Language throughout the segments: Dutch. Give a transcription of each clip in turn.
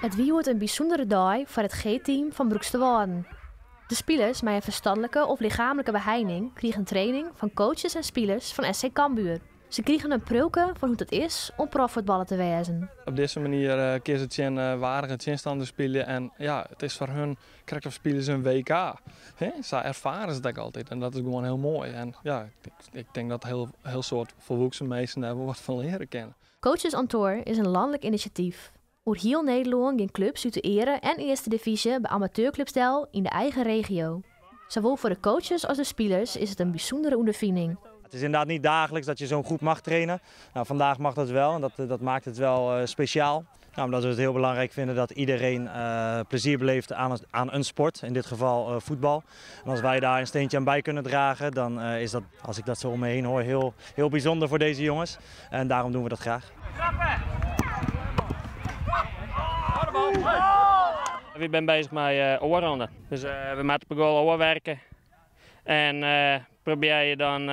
Het wie wordt een bijzondere dag voor het G-team van Broeks te Waarden. De spelers met een verstandelijke of lichamelijke beheiding kregen training van coaches en spelers van SC Cambuur. Ze kregen een prulke van hoe het is om profvoetballer te wezen. Op deze manier kiezen ze een waardige tegenstander spelen en ja, het is voor hun krijgt of spelen ze een WK. Ze ervaren ze dat altijd en dat is gewoon heel mooi. En ja, ik denk dat heel soort volwassen mensen daar wat van leren kennen. Coaches on Tour is een landelijk initiatief. Over heel Nederland gaan clubs uit de Ere en Eerste Divisie bij amateurclubsdel in de eigen regio. Zowel voor de coaches als de spelers is het een bijzondere ondervinding. Het is inderdaad niet dagelijks dat je zo'n groep mag trainen. Nou, vandaag mag dat wel en dat maakt het wel speciaal. Nou, omdat we het heel belangrijk vinden dat iedereen plezier beleeft aan een sport, in dit geval voetbal. En als wij daar een steentje aan bij kunnen dragen, dan is dat, als ik dat zo om me heen hoor, heel bijzonder voor deze jongens. En daarom doen we dat graag. We zijn bezig met oorronden. Dus we moeten op goal oorwerken. En probeer je dan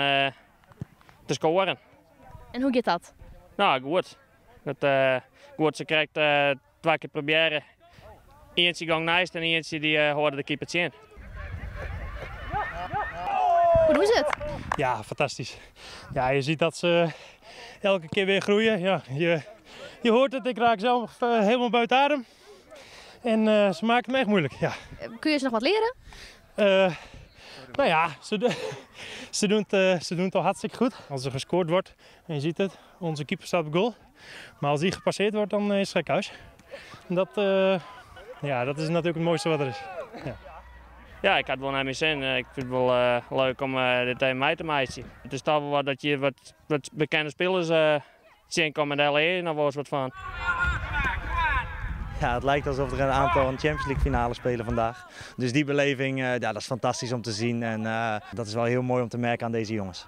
te scoren. En hoe gaat dat? Nou, goed. Goed, ze krijgt 2 keer proberen. Eentje gang naast en eentje die hoorde de keeper zien. Hoe doen ze het? Ja, fantastisch. Ja, je ziet dat ze elke keer weer groeien. Ja, je hoort het, ik raak zelf helemaal buiten adem. En ze maken het me echt moeilijk. Ja. Kun je ze nog wat leren? Nou ja, ze doen het al hartstikke goed. Als er gescoord wordt, en je ziet het, onze keeper staat op goal. Maar als die gepasseerd wordt, dan is het gek huis. Dat is natuurlijk het mooiste wat er is. Ja. Ja, ik had wel naar mijn zin. Ik vind het wel leuk om dit tegen mij te maken. Het is toch wel wat dat je wat bekende spelers zien komen met LE, daar was wat van. Ja, het lijkt alsof er een aantal een Champions League finale spelen vandaag. Dus die beleving, dat is fantastisch om te zien en dat is wel heel mooi om te merken aan deze jongens.